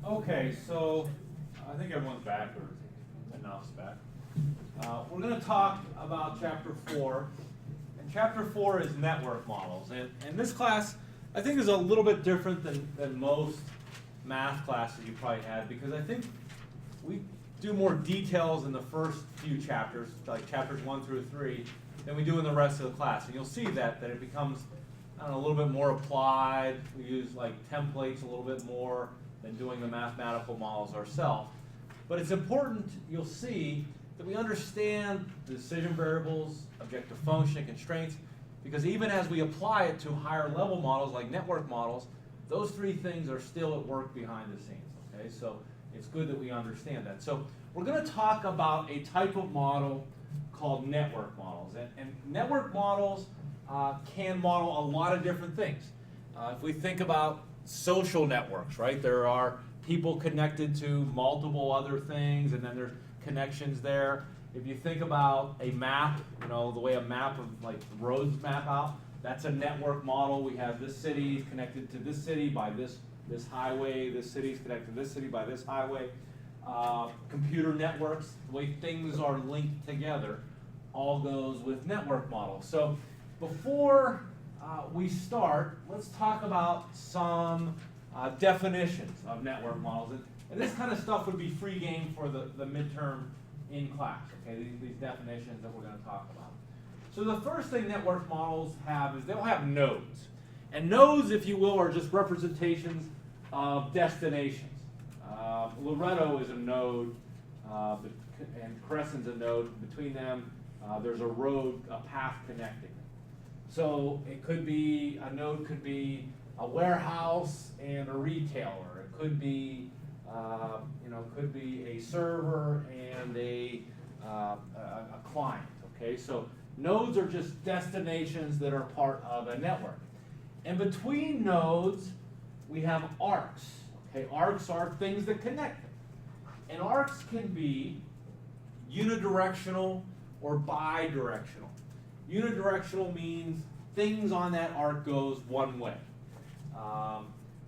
Okay, so I think everyone's back, or enough's back. We're going to talk about Chapter 4. And Chapter 4 is network models. And this class, I think, is a little bit different than most math classes you probably had, because I think we do more details in the first few chapters, like chapters 1 through 3, than we do in the rest of the class. And you'll see that it becomes, I don't know, a little bit more applied. We use like templates a little bit more than doing the mathematical models ourselves. But it's important, you'll see, that we understand the decision variables, objective function, and constraints, because even as we apply it to higher level models like network models, those three things are still at work behind the scenes, okay? So it's good that we understand that. So we're going to talk about a type of model called network models. And network models can model a lot of different things. If we think about social networks, right? There are people connected to multiple other things, and then there's connections there. If you think about a map, you know, the way a map of like roads map out, that's a network model. We have this city connected to this city by this highway, this city is connected to this city by this highway. Computer networks, the way things are linked together, all goes with network models. So before we start, let's talk about some definitions of network models. And this kind of stuff would be free game for the midterm in class, okay, these definitions that we're going to talk about. So the first thing network models have is they'll have nodes. And nodes, if you will, are just representations of destinations. Loretto is a node, and Crescent's a node. Between them, there's a road, a path connecting. So it could be, a node could be a warehouse and a retailer. It could be, could be a server and a client. Okay, so nodes are just destinations that are part of a network. And between nodes, we have arcs. Okay, arcs are things that connect them. And arcs can be unidirectional or bidirectional. Unidirectional means things on that arc goes one way.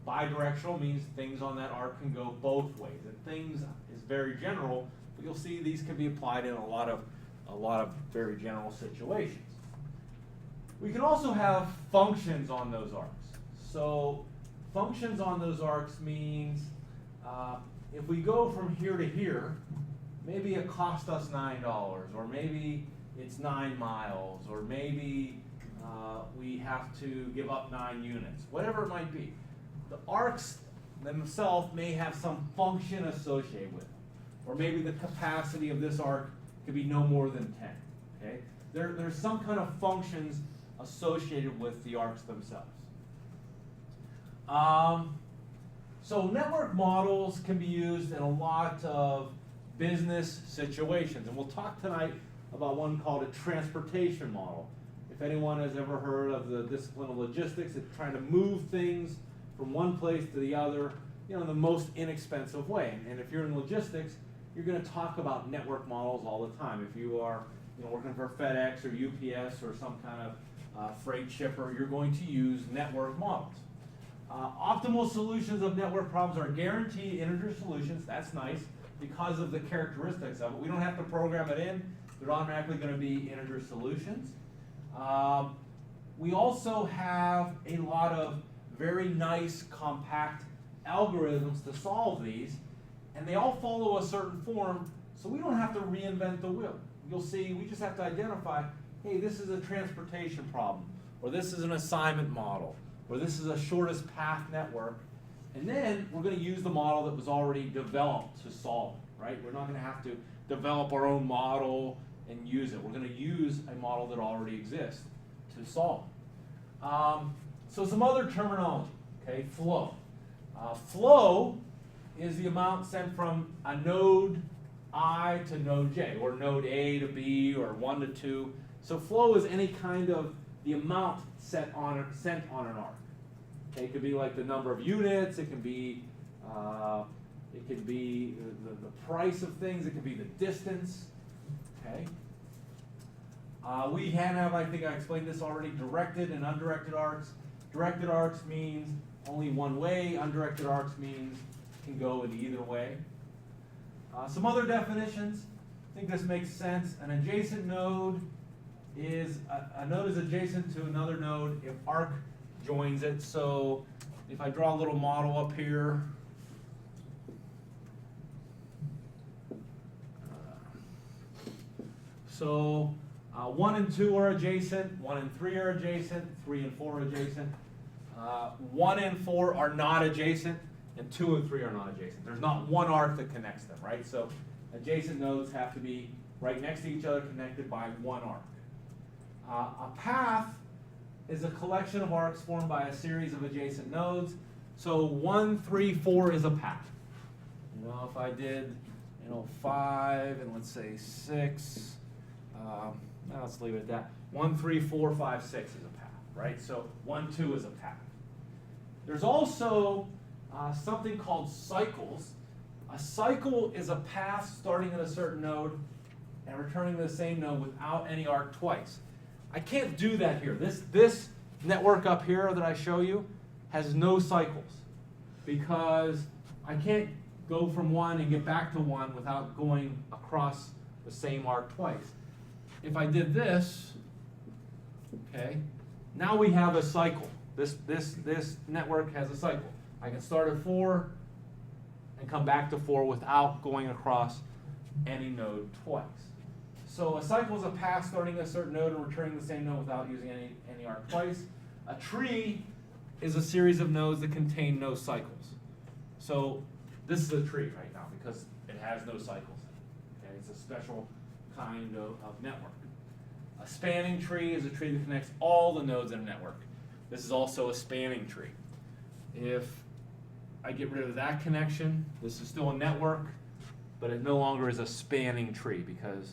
Bidirectional means things on that arc can go both ways. And things is very general, but you'll see these can be applied in a lot of very general situations. We can also have functions on those arcs. So functions on those arcs means if we go from here to here, maybe it cost us $9, or maybe it's 9 miles, or maybe we have to give up 9 units, whatever it might be. The arcs themselves may have some function associated with them, or maybe the capacity of this arc could be no more than 10. Okay, there's some kind of functions associated with the arcs themselves. So network models can be used in a lot of business situations, and we'll talk tonight about one called a transportation model. If anyone has ever heard of the discipline of logistics, it's trying to move things from one place to the other, in the most inexpensive way. And if you're in logistics, you're going to talk about network models all the time. If you are working for FedEx or UPS or some kind of freight shipper, you're going to use network models. Optimal solutions of network problems are guaranteed integer solutions. That's nice because of the characteristics of it. We don't have to program it in. They're automatically going to be integer solutions. We also have a lot of very nice compact algorithms to solve these, and they all follow a certain form, so we don't have to reinvent the wheel. You'll see, we just have to identify, hey, this is a transportation problem, or this is an assignment model, or this is a shortest path network, and then we're going to use the model that was already developed to solve it, right? We're not going to have to develop our own model and use it. We're going to use a model that already exists to solve it. So some other terminology, okay, flow. Flow is the amount sent from a node I to node J, or node A to B, or 1 to 2. So flow is any kind of the amount sent on an arc. Okay, it could be like the number of units. It can be the price of things. It could be the distance. Okay. We have, I think I explained this already, directed and undirected arcs. Directed arcs means only one way. Undirected arcs means can go in either way. Some other definitions. I think this makes sense. An adjacent node is a node is adjacent to another node if arc joins it. So if I draw a little model up here, so 1 and 2 are adjacent, 1 and 3 are adjacent, 3 and 4 are adjacent. 1 and 4 are not adjacent, and 2 and 3 are not adjacent. There's not one arc that connects them, right? So adjacent nodes have to be right next to each other, connected by one arc. A path is a collection of arcs formed by a series of adjacent nodes. So 1, 3, 4 is a path. You know, if I did, 5 and let's say 6. Let's leave it at that. 1, 3, 4, 5, 6 is a path, right? So 1, 2 is a path. There's also something called cycles. A cycle is a path starting at a certain node and returning to the same node without any arc twice. I can't do that here. This network up here that I show you has no cycles because I can't go from 1 and get back to 1 without going across the same arc twice. If I did this, okay, now we have a cycle. This network has a cycle. I can start at 4 and come back to 4 without going across any node twice. So a cycle is a path starting at a certain node and returning the same node without using any arc twice. A tree is a series of nodes that contain no cycles. So this is a tree right now because it has no cycles. Okay, it's a special kind of network. A spanning tree is a tree that connects all the nodes in a network. This is also a spanning tree. If I get rid of that connection, this is still a network, but it no longer is a spanning tree because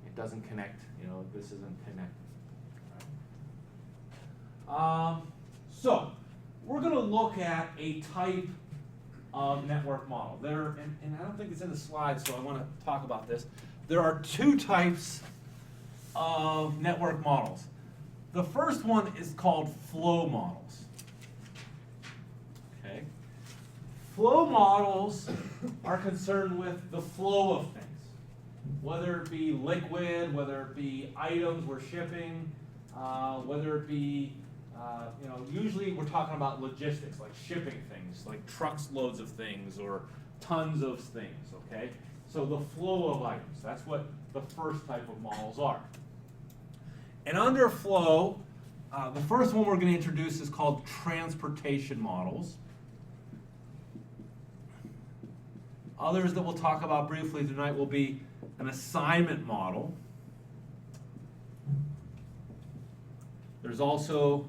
it doesn't connect, this isn't connected. Right? So we're going to look at a type of network model. And I don't think it's in the slides, so I want to talk about this. There are two types of network models. The first one is called flow models. Okay. Flow models are concerned with the flow of things, whether it be liquid, whether it be items we're shipping, whether it be, usually we're talking about logistics, like shipping things, like trucks loads of things or tons of things, okay? So the flow of items, that's what the first type of models are. And under flow, the first one we're going to introduce is called transportation models. Others that we'll talk about briefly tonight will be an assignment model. There's also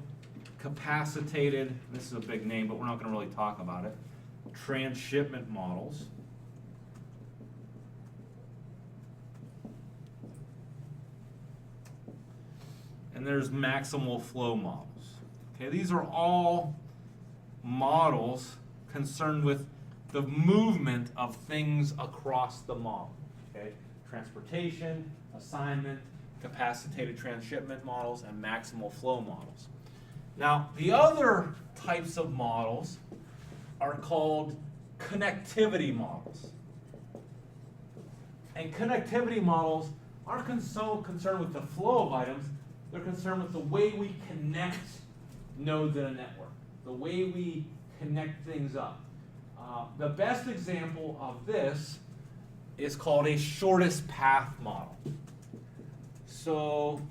capacitated, this is a big name, but we're not going to really talk about it, transshipment models. And there's maximal flow models. Okay, these are all models concerned with the movement of things across the model. Okay, transportation, assignment, capacitated transshipment models, and maximal flow models. Now, the other types of models are called connectivity models. And connectivity models aren't so concerned with the flow of items, they're concerned with the way we connect nodes in a network, the way we connect things up. The best example of this is called a shortest path model. So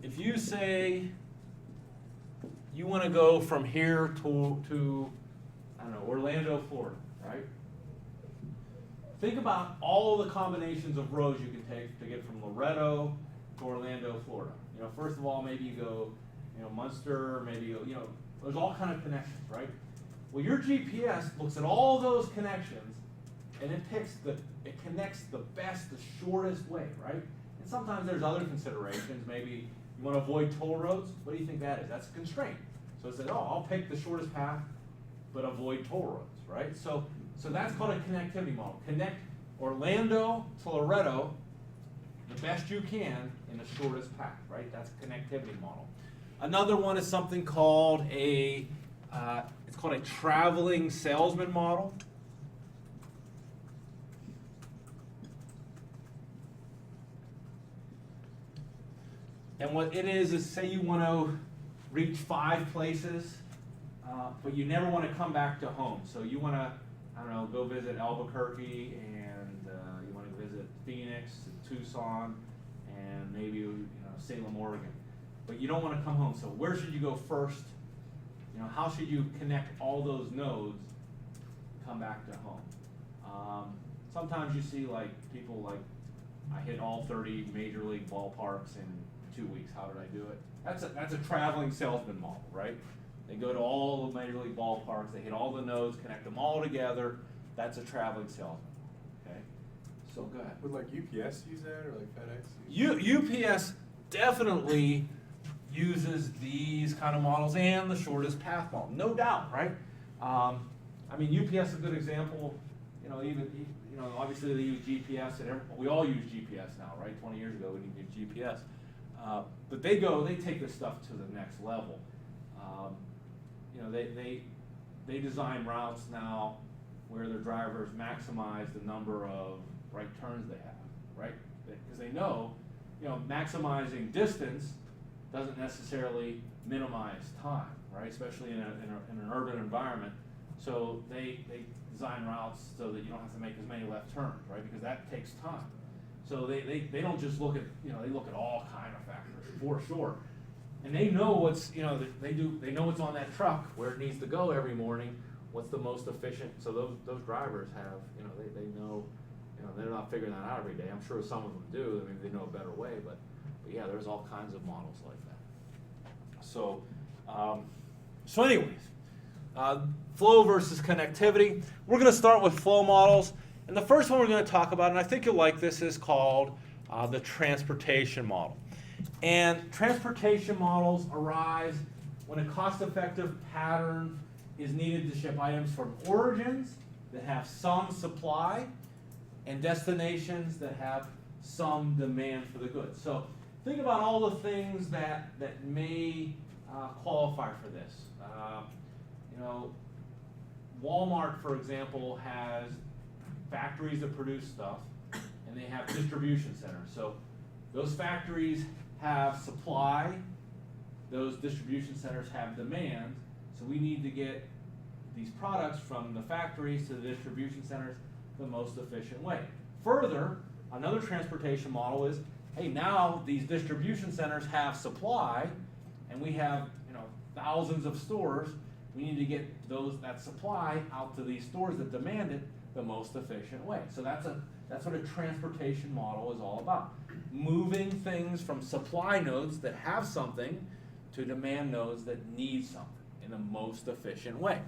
if you say you want to go from here to I don't know, Orlando, Florida, right? Think about all the combinations of roads you can take to get from Loretto to Orlando, Florida. First of all, maybe you go, Munster, maybe you go, there's all kind of connections, right? Well, your GPS looks at all those connections and it connects the best, the shortest way, right? And sometimes there's other considerations. Maybe you want to avoid toll roads. What do you think that is? That's a constraint. So it said, I'll pick the shortest path, but avoid toll roads, right? So that's called a connectivity model. Connect Orlando to Loretto the best you can in the shortest path, right? That's a connectivity model. Another one is something called it's It's called a traveling salesman model. And what it is say you want to reach 5 places, but you never want to come back to home. So you want to, I don't know, go visit Albuquerque, and you want to visit Phoenix and Tucson, and maybe Salem, Oregon. But you don't want to come home. So where should you go first? How should you connect all those nodes to come back to home? Sometimes you see people I hit all 30 major league ballparks in 2 weeks. How did I do it? That's a traveling salesman model, right? They go to all the major league ballparks, they hit all the nodes, connect them all together. That's a traveling salesman. Okay? So go ahead. Would UPS use that, or FedEx? UPS definitely uses these kind of models and the shortest path model, no doubt, right? UPS is a good example. Obviously they use GPS, and we all use GPS now, right? 20 years ago we didn't use GPS, but they take this stuff to the next level. They design routes now where their drivers maximize the number of right turns they have, right? Because they know, maximizing distance doesn't necessarily minimize time, right? Especially in an urban environment. So they design routes so that you don't have to make as many left turns, right? Because that takes time. So they don't just look at, they look at all kind of factors for sure. And they know what's, they know what's on that truck, where it needs to go every morning, what's the most efficient. So those drivers have, they know, they're not figuring that out every day. I'm sure some of them do. I mean, they know a better way, but yeah, there's all kinds of models like that. So, anyways, flow versus connectivity. We're going to start with flow models. And the first one we're going to talk about, and I think you'll like this, is called the transportation model. And transportation models arise when a cost-effective pattern is needed to ship items from origins that have some supply and destinations that have some demand for the goods. So think about all the things that may qualify for this. Walmart, for example, has factories that produce stuff, and they have distribution centers. So those factories have supply, those distribution centers have demand, so we need to get these products from the factories to the distribution centers the most efficient way. Further, another transportation model is, hey, now these distribution centers have supply, and we have thousands of stores. We need to get that supply out to these stores that demand it the most efficient way. So that's what a transportation model is all about. Moving things from supply nodes that have something to demand nodes that need something in the most efficient way.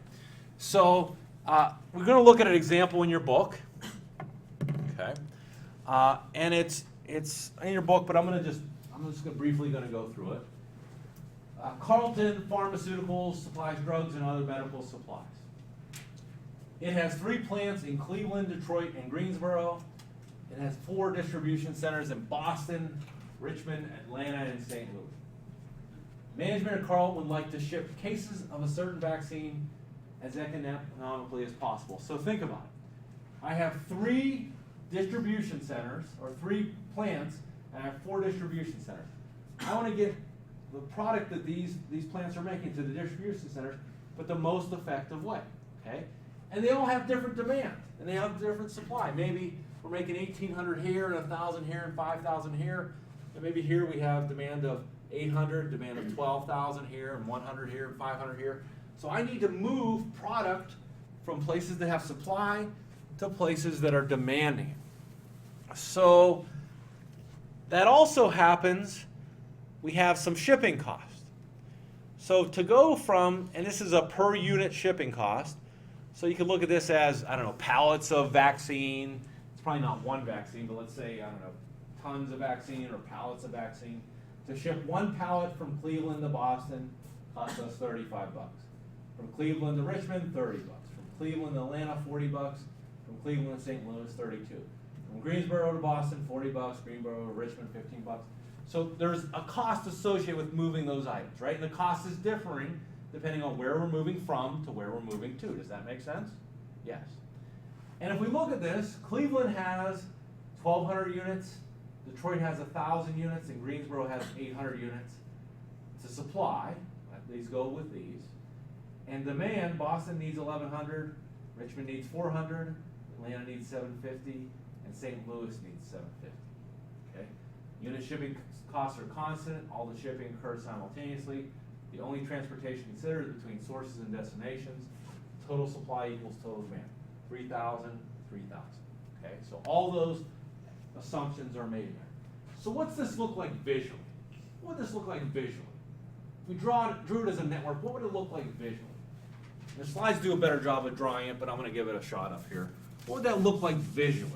So we're going to look at an example in your book. Okay, and it's in your book, but I'm just briefly going to go through it. Carlton Pharmaceuticals supplies drugs and other medical supplies. It has 3 plants in Cleveland, Detroit, and Greensboro. It has 4 distribution centers in Boston, Richmond, Atlanta, and St. Louis. Management at Carlton would like to ship cases of a certain vaccine as economically as possible. So think about it. I have 3 distribution centers, or 3 plants, and I have 4 distribution centers. I want to get the product that these plants are making to the distribution centers, but the most effective way. Okay? And they all have different demand, and they have different supply. Maybe we're making 1,800 here, and 1,000 here, and 5,000 here. And maybe here we have demand of 800, demand of 12,000 here, and 100 here, and 500 here. So I need to move product from places that have supply to places that are demanding it. So that also happens, we have some shipping cost. So to go from, and this is a per unit shipping cost, so you can look at this as, pallets of vaccine. It's probably not one vaccine, but let's say, tons of vaccine or pallets of vaccine. To ship 1 pallet from Cleveland to Boston costs us $35. From Cleveland to Richmond, $30. From Cleveland to Atlanta, $40. From Cleveland to St. Louis, $32. From Greensboro to Boston, $40. Greensboro to Richmond, $15. So there's a cost associated with moving those items, right? And the cost is differing depending on where we're moving from to where we're moving to. Does that make sense? Yes. And if we look at this, Cleveland has 1,200 units, Detroit has 1,000 units, and Greensboro has 800 units to supply. These go with these. And demand, Boston needs 1,100, Richmond needs 400, Atlanta needs 750, and St. Louis needs 750. Okay? Unit shipping costs are constant, all the shipping occurs simultaneously. The only transportation considered is between sources and destinations. Total supply equals total demand. 3,000, 3,000. Okay, so all those assumptions are made there. So what's this look like visually? What would this look like visually? If we drew it as a network, what would it look like visually? The slides do a better job of drawing it, but I'm going to give it a shot up here. What would that look like visually?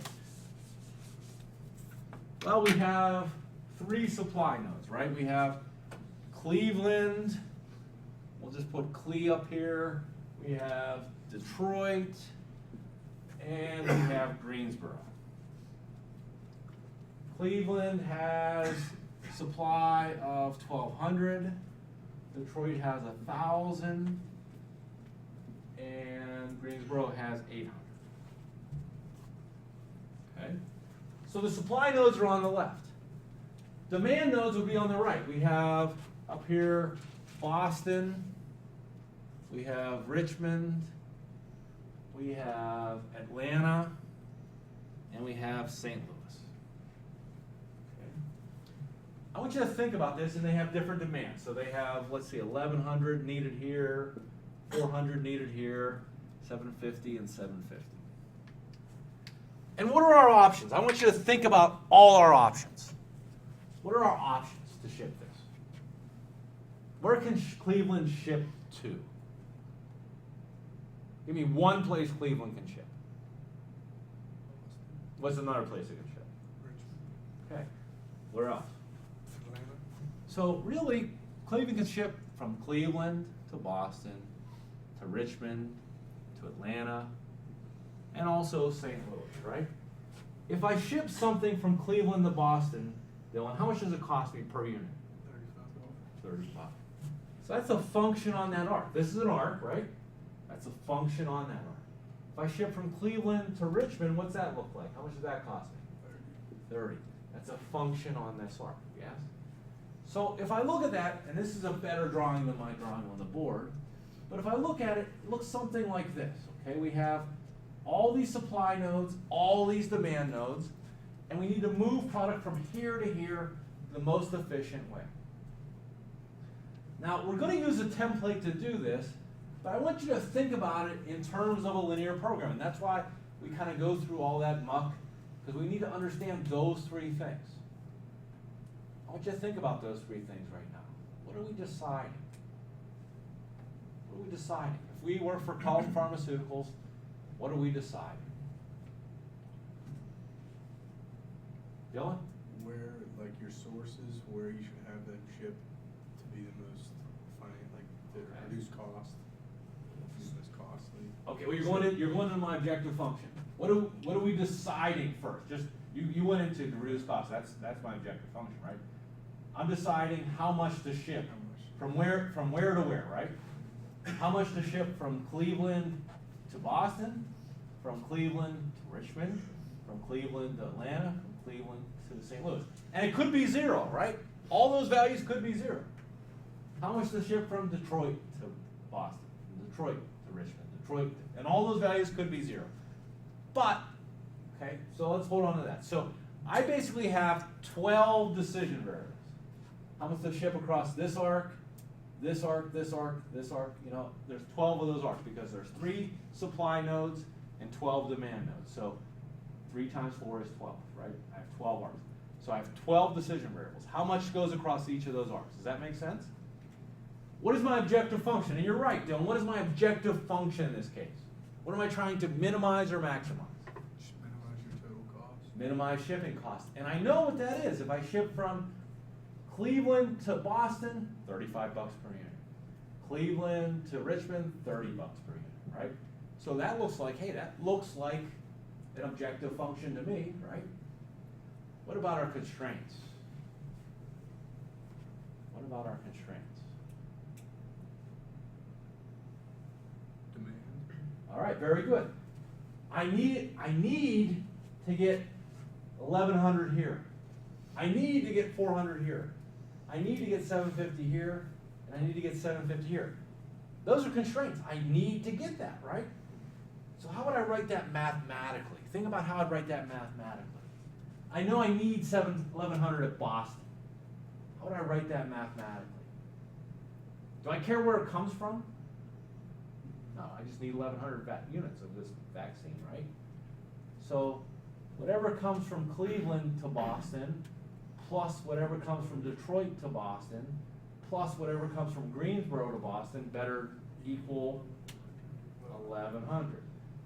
Well, we have 3 supply nodes, right? We have Cleveland, we'll just put Cle up here. We have Detroit, and we have Greensboro. Cleveland has supply of 1,200. Detroit has 1,000. And Greensboro has 800. Okay? So the supply nodes are on the left. Demand nodes would be on the right. We have up here Boston, we have Richmond, we have Atlanta, and we have St. Louis. Okay. I want you to think about this, and they have different demands. So they have, let's see, 1,100 needed here, 400 needed here, 750 and 750. And what are our options? I want you to think about all our options. What are our options to ship this? Where can Cleveland ship to? Give me one place Cleveland can ship. What's another place it can ship? Richmond. Okay. Where else? Atlanta. So really, Cleveland can ship from Cleveland to Boston, to Richmond, to Atlanta, and also St. Louis, right? If I ship something from Cleveland to Boston, Dylan, how much does it cost me per unit? $35. So that's a function on that arc. This is an arc, right? That's a function on that arc. If I ship from Cleveland to Richmond, what's that look like? How much does that cost me? 30. That's a function on this arc, yes? So if I look at that, and this is a better drawing than my drawing on the board, but if I look at it, it looks something like this, okay? We have all these supply nodes, all these demand nodes, and we need to move product from here to here the most efficient way. Now, we're going to use a template to do this, but I want you to think about it in terms of a linear program, and that's why we kind of go through all that muck, because we need to understand those 3 things. I want you to think about those 3 things right now. What are we deciding? What are we deciding? If we work for College Pharmaceuticals, what are we deciding? Dylan? Where, like your sources, where you should have that ship to be the most the reduced cost, the most costly. Okay, well you're going into my objective function. What are we deciding first? Just you went into the reduced cost. That's my objective function, right? I'm deciding how much to ship from where to where, right? How much to ship from Cleveland to Boston, from Cleveland to Richmond, from Cleveland to Atlanta, from Cleveland to St. Louis. And it could be 0, right? All those values could be 0. How much to ship from Detroit to Boston, from Detroit to Richmond, Detroit, and all those values could be 0. But, okay, so let's hold on to that. So I basically have 12 decision variables. How much to ship across this arc, this arc, this arc, this arc, there's 12 of those arcs because there's 3 supply nodes and 12 demand nodes. So 3 times 4 is 12, right? I have 12 arcs. So I have 12 decision variables. How much goes across each of those arcs? Does that make sense? What is my objective function? And you're right, Dylan, what is my objective function in this case? What am I trying to minimize or maximize? Minimize your total cost. Minimize shipping costs. And I know what that is. If I ship from Cleveland to Boston, $35 per unit. Cleveland to Richmond, $30 per unit, right? So that looks like, hey, that looks like an objective function to me, right? What about our constraints? What about our constraints? All right, very good. I need to get 1,100 here. I need to get 400 here. I need to get 750 here, and I need to get 750 here. Those are constraints. I need to get that, right? So how would I write that mathematically? Think about how I'd write that mathematically. I know I need 1,100 at Boston. How would I write that mathematically? Do I care where it comes from? No, I just need 1,100 units of this vaccine, right? So whatever comes from Cleveland to Boston, plus whatever comes from Detroit to Boston, plus whatever comes from Greensboro to Boston, better equal 1,100.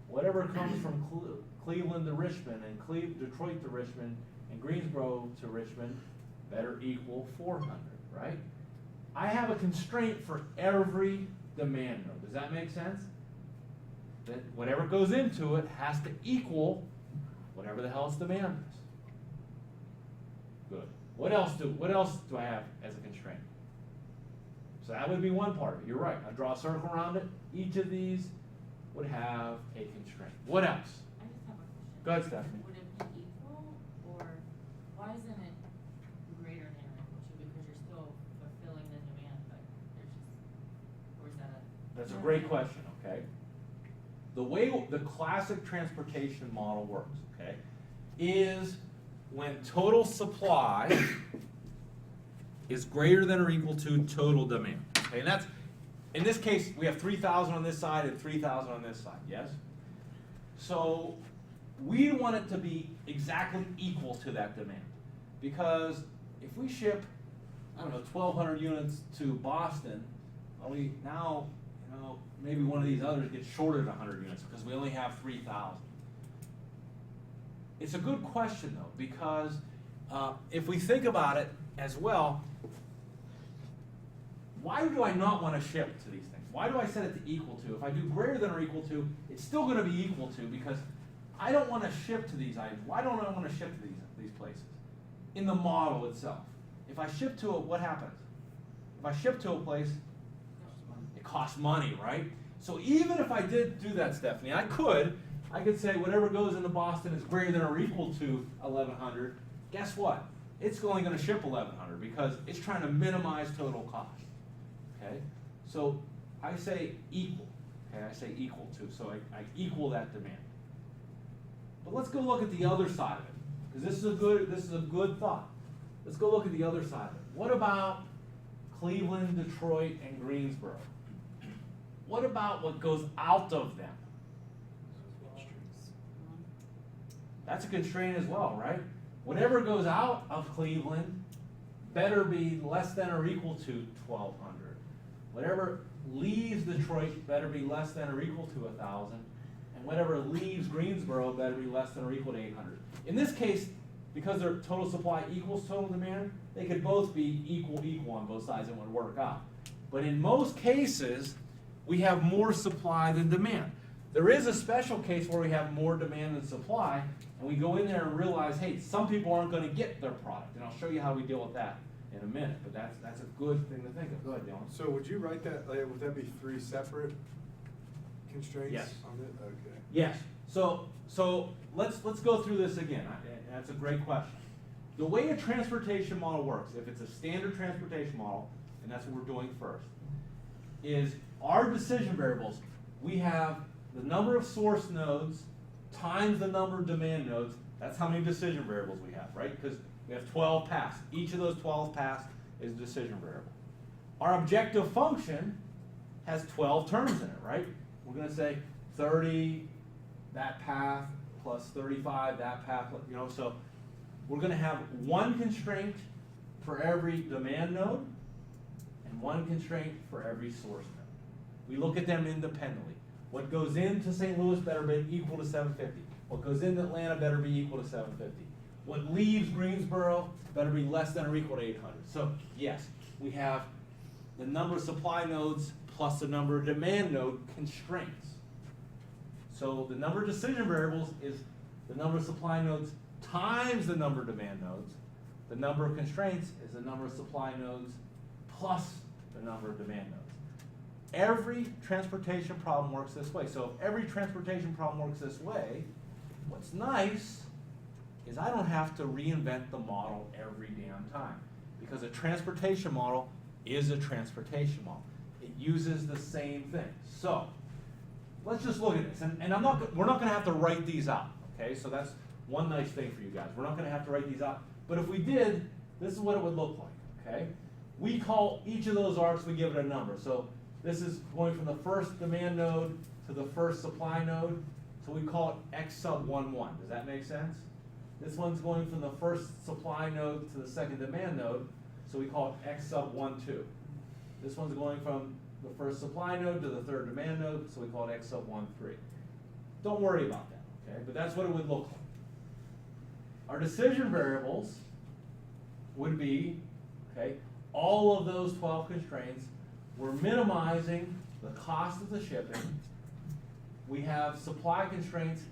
Whatever comes from Cleveland to Richmond, and Detroit to Richmond, and Greensboro to Richmond, better equal 400, right? I have a constraint for every demand node. Does that make sense? That whatever goes into it has to equal whatever the hell its demand is. Good. What else do I have as a constraint? So that would be one part of it. You're right. I draw a circle around it. Each of these would have a constraint. What else? I just have a question. Go ahead, Stephanie. Would it be equal, or why isn't it greater than or equal to? Because you're still fulfilling the demand, but there's just, or is that a? That's a great question, okay? The way the classic transportation model works, okay, is when total supply is greater than or equal to total demand. Okay, and that's, in this case, we have 3,000 on this side and 3,000 on this side, yes? So we want it to be exactly equal to that demand. Because if we ship, I don't know, 1,200 units to Boston, only now, maybe one of these others gets shorted 100 units because we only have 3,000. It's a good question though, because if we think about it as well, why do I not want to ship to these things? Why do I set it to equal to? If I do greater than or equal to, it's still going to be equal to, because I don't want to ship to these items. Why don't I want to ship to these places? In the model itself. If I ship to it, what happens? If I ship to a place, it costs money, right? So even if I did do that, Stephanie, I could say whatever goes into Boston is greater than or equal to 1,100. Guess what? It's only going to ship 1,100 because it's trying to minimize total cost. Okay? So I say equal. Okay, I say equal to. So I equal that demand. But let's go look at the other side of it, because this is a good thought. Let's go look at the other side of it. What about Cleveland, Detroit, and Greensboro? What about what goes out of them? That's a constraint as well, right? Whatever goes out of Cleveland better be less than or equal to 1,200. Whatever leaves Detroit better be less than or equal to 1,000. And whatever leaves Greensboro better be less than or equal to 800. In this case, because their total supply equals total demand, they could both be equal on both sides and would work out. But in most cases, we have more supply than demand. There is a special case where we have more demand than supply, and we go in there and realize, hey, some people aren't going to get their product. And I'll show you how we deal with that in a minute, but that's a good thing to think of. Go ahead, Dylan. So would you write that, would that be 3 separate constraints Yes. on it? Okay. Yes. So let's go through this again. That's a great question. The way a transportation model works, if it's a standard transportation model, and that's what we're doing first, is our decision variables. We have the number of source nodes times the number of demand nodes. That's how many decision variables we have, right? Because we have 12 paths. Each of those 12 paths is a decision variable. Our objective function has 12 terms in it, right? We're going to say 30, that path, plus 35, that path, so we're going to have one constraint for every demand node and one constraint for every source node. We look at them independently. What goes into St. Louis better be equal to 750. What goes into Atlanta better be equal to 750. What leaves Greensboro better be less than or equal to 800. So yes, we have the number of supply nodes plus the number of demand node constraints. So the number of decision variables is the number of supply nodes times the number of demand nodes. The number of constraints is the number of supply nodes plus the number of demand nodes. every transportation problem works this way. So if every transportation problem works this way, what's nice is I don't have to reinvent the model every damn time, because a transportation model is a transportation model. It uses the same thing. So let's just look at this, and we're not going to have to write these out. Okay, so that's one nice thing for you guys. We're not going to have to write these out, but if we did, this is what it would look like. Okay, we call each of those arcs, we give it a number. So this is going from the first demand node to the first supply node, so we call it X sub 1, 1. Does that make sense? This one's going from the first supply node to the second demand node, so we call it X sub 1, 2. This one's going from the first supply node to the third demand node, so we call it X sub 1, 3. Don't worry about that, okay? But that's what it would look like. Our decision variables would be, okay, all of those 12 constraints. We're minimizing the cost of the shipping. We have supply constraints.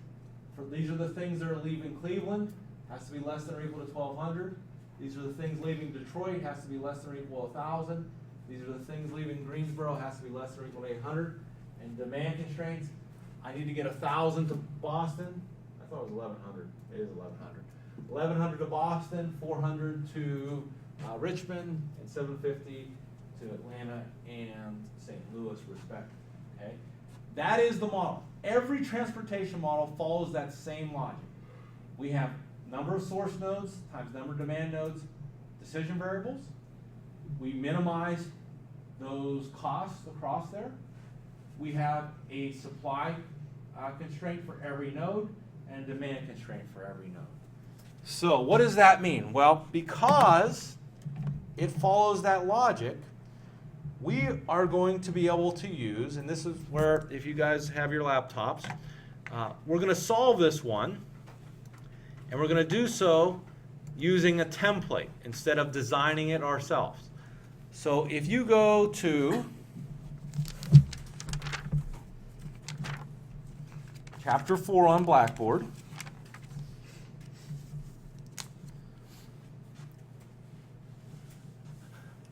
These are the things that are leaving Cleveland, has to be less than or equal to 1,200. These are the things leaving Detroit, has to be less than or equal to 1,000. These are the things leaving Greensboro, has to be less than or equal to 800. And demand constraints, I need to get 1,000 to Boston. I thought it was 1,100. It is 1,100. 1,100 to Boston, 400 to Richmond, and 750 to Atlanta and St. Louis, respectively. Okay, that is the model. Every transportation model follows that same logic. We have number of source nodes times number of demand nodes, decision variables. We minimize those costs across there. We have a supply constraint for every node and a demand constraint for every node. So what does that mean? Well, because it follows that logic, we are going to be able to use, and this is where, if you guys have your laptops, we're going to solve this one, and we're going to do so using a template instead of designing it ourselves. So if you go to Chapter 4 on Blackboard,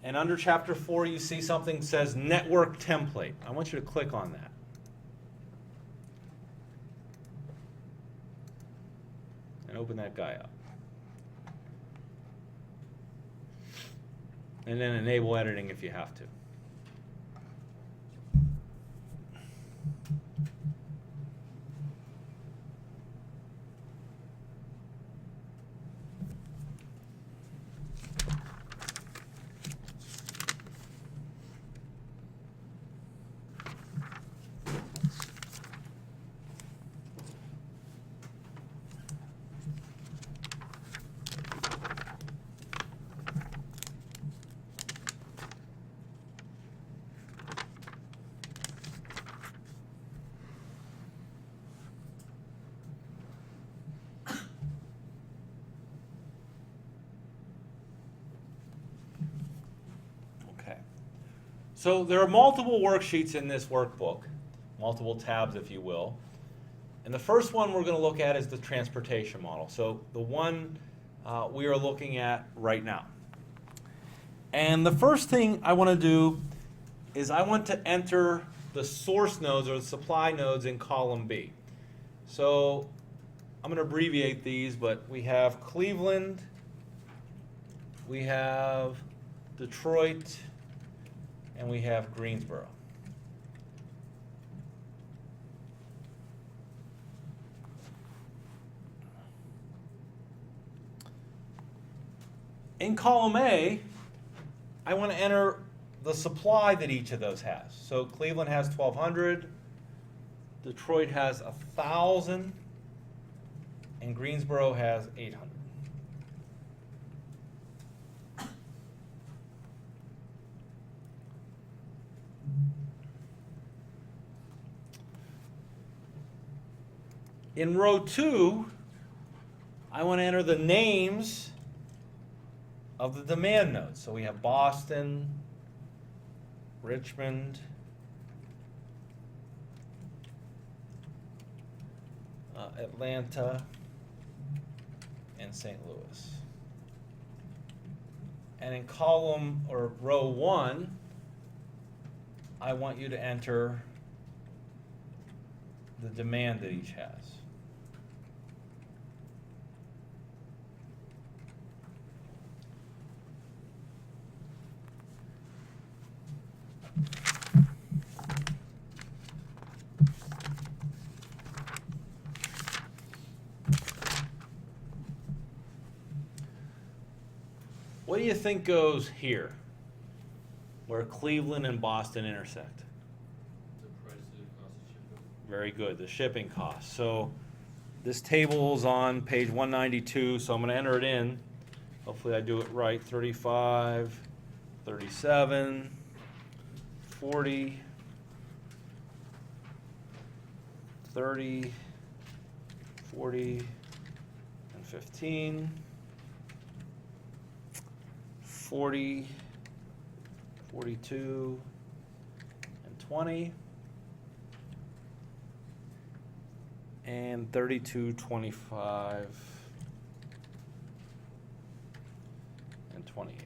and under Chapter 4 you see something that says Network Template. I want you to click on that. And open that guy up. And then enable editing if you have to. So there are multiple worksheets in this workbook, multiple tabs if you will. And the first one we're going to look at is the transportation model. So the one we are looking at right now. And the first thing I want to do is I want to enter the source nodes or the supply nodes in column B. So I'm going to abbreviate these, but we have Cleveland, we have Detroit, and we have Greensboro. In column A, I want to enter the supply that each of those has. So Cleveland has 1,200, Detroit has 1,000, and Greensboro has 800. In row 2, I want to enter the names of the demand nodes. So we have Boston, Richmond, Atlanta, and St. Louis. And in column or row 1, I want you to enter the demand that each has. What do you think goes here, where Cleveland and Boston intersect? The price of the cost of shipping. Very good, the shipping cost. So this table's on page 192, so I'm going to enter it in. Hopefully I do it right. 35, 37, 40, 30, 40, and 15. 40, 42, and 20, and 32, 25, and 28.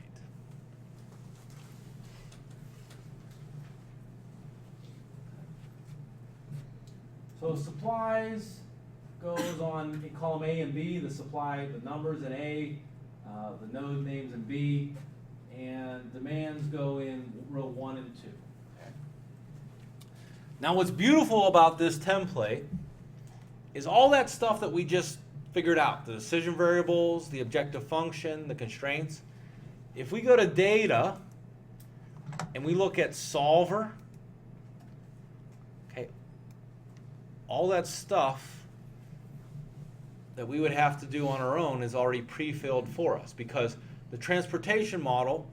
So supplies goes on in column A and B, the supply, the numbers in A, the node names in B, and demands go in row 1 and 2. Okay. Now what's beautiful about this template is all that stuff that we just figured out, the decision variables, the objective function, the constraints. If we go to data and we look at solver, okay, all that stuff that we would have to do on our own is already pre-filled for us, because the transportation model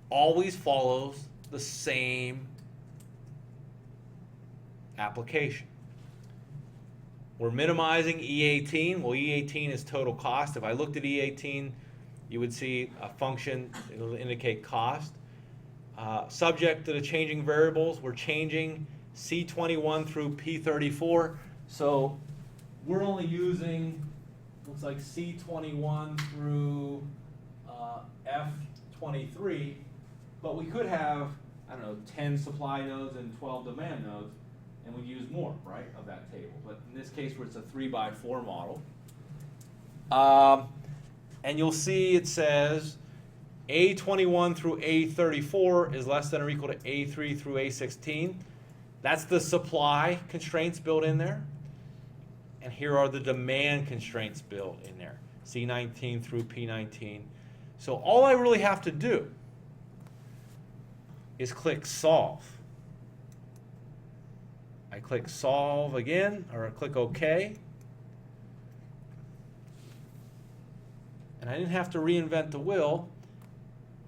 always follows the same application. We're minimizing E18. Well, E18 is total cost. If I looked at E18, you would see a function, it'll indicate cost. Subject to the changing variables, we're changing C21 through P34. So we're only using, looks like C21 through F23, but we could have, I don't know, 10 supply nodes and 12 demand nodes, and we'd use more, right, of that table. But in this case, where it's a 3x4 model, and you'll see it says A21 through A34 is less than or equal to A3 through A16. That's the supply constraints built in there. And here are the demand constraints built in there, C19 through P19. So all I really have to do is click solve. I click solve again, or I click OK. And I didn't have to reinvent the wheel.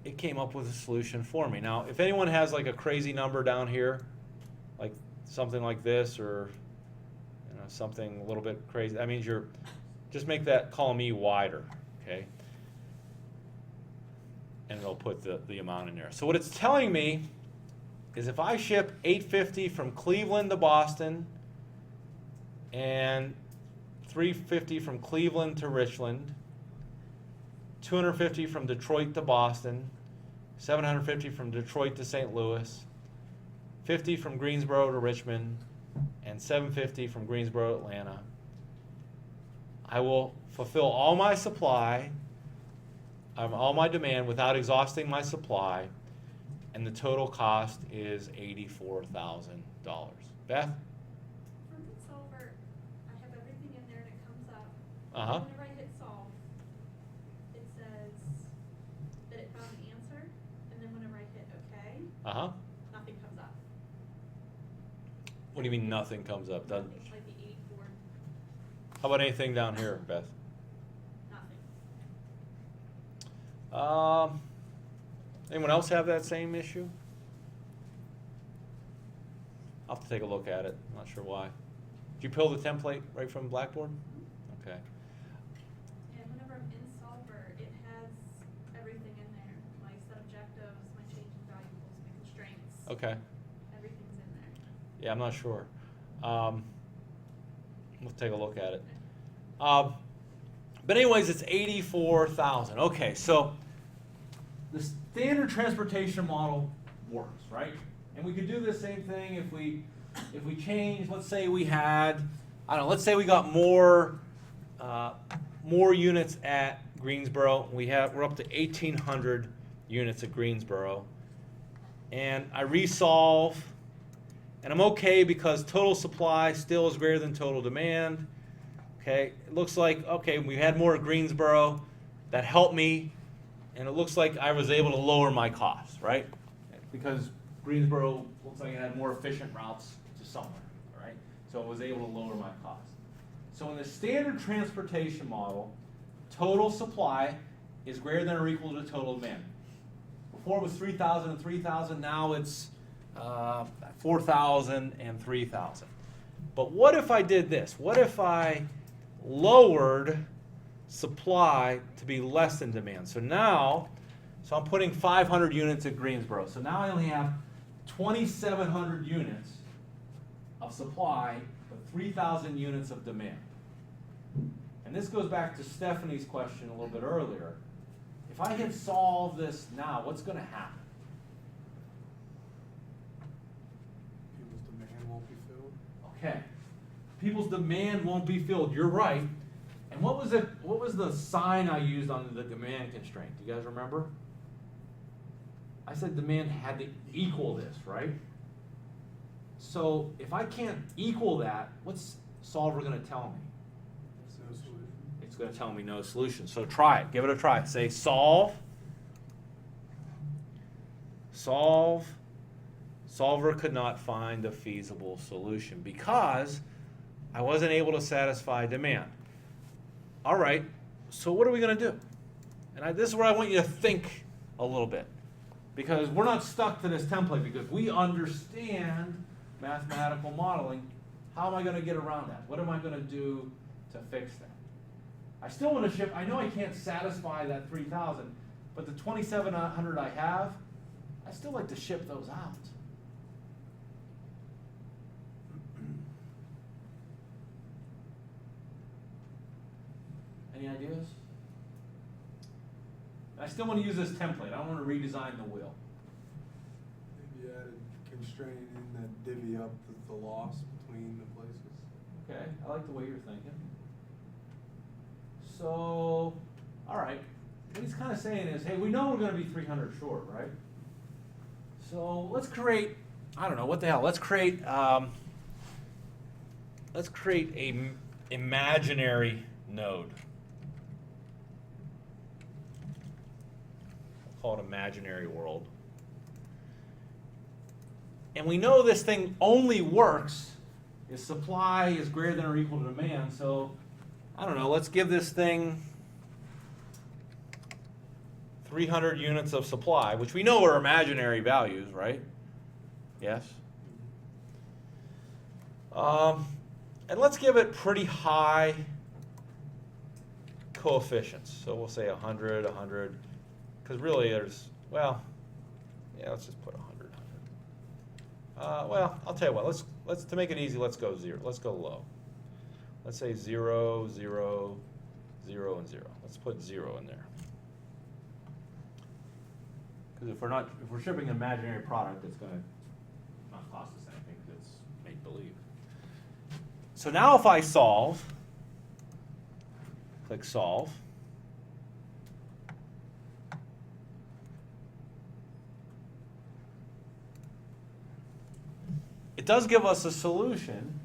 It came up with a solution for me. Now, if anyone has like a crazy number down here, like something like this, or something a little bit crazy, that means you're, just make that column E wider, okay? And it'll put the amount in there. So what it's telling me is if I ship 850 from Cleveland to Boston and 350 from Cleveland to Richland, 250 from Detroit to Boston, 750 from Detroit to St. Louis, 50 from Greensboro to Richmond, and 750 from Greensboro to Atlanta, I will fulfill all my supply, all my demand without exhausting my supply, and the total cost is $84,000. Beth? For the solver, I have everything in there and it comes up. Uh-huh. Whenever I hit solve, it says that it found the answer, and then whenever I hit OK, Uh-huh. nothing comes up. What do you mean nothing comes up? Doesn't? Nothing, like the 84, How about anything down here, Beth? nothing. Anyone else have that same issue? I'll have to take a look at it. I'm not sure why. Did you pull the template right from Blackboard? Okay. And whenever I'm in solver, it has everything in there. My set objectives, my changing valuables, my constraints. Okay. Everything's in there. Yeah, I'm not sure. We'll take a look at it. But anyways, it's 84,000. Okay, so the standard transportation model works, right? And we could do the same thing if we change, let's say we had, I don't know, let's say we got more units at Greensboro. We're up to 1,800 units at Greensboro. And I resolve, and I'm okay because total supply still is greater than total demand. Okay, it looks like, okay, we had more at Greensboro. That helped me, and it looks like I was able to lower my costs, right? Because Greensboro looks like it had more efficient routes to somewhere, right? So it was able to lower my costs. So in the standard transportation model, total supply is greater than or equal to total demand. Before it was 3,000 and 3,000, now it's 4,000 and 3,000. But what if I did this? What if I lowered supply to be less than demand? So I'm putting 500 units at Greensboro. So now I only have 2,700 units of supply, but 3,000 units of demand. And this goes back to Stephanie's question a little bit earlier. If I hit solve this now, what's going to happen? People's demand won't be filled. Okay. People's demand won't be filled. You're right. And what was the sign I used on the demand constraint? Do you guys remember? I said demand had to equal this, right? So if I can't equal that, what's solver going to tell me? No solution. It's going to tell me no solution. So try it. Give it a try. Say solve. Solver could not find a feasible solution because I wasn't able to satisfy demand. All right, so what are we going to do? And this is where I want you to think a little bit, because we're not stuck to this template, because we understand mathematical modeling. How am I going to get around that? What am I going to do to fix that? I still want to ship. I know I can't satisfy that 3,000, but the 2,700 I have, I still like to ship those out. Any ideas? I still want to use this template. I don't want to redesign the wheel. Maybe add a constraint in that divvy up the loss between the places. Okay, I like the way you're thinking. So, all right. What he's kind of saying is, hey, we know we're going to be 300 short, right? So let's create, I don't know, what the hell? Let's create a imaginary node. Call it imaginary world. And we know this thing only works if supply is greater than or equal to demand. So, I don't know, let's give this thing 300 units of supply, which we know are imaginary values, right? Yes? And let's give it pretty high coefficients. So we'll say 100, 100. Because really there's, well, yeah, let's just put 100, 100. Well, I'll tell you what, let's to make it easy, let's go 0. Let's go low. Let's say 0, 0, 0, and 0. Let's put 0 in there. Because if we're shipping an imaginary product, it's going to not cost us anything because it's make believe. So now if I solve, click solve. It does give us a solution,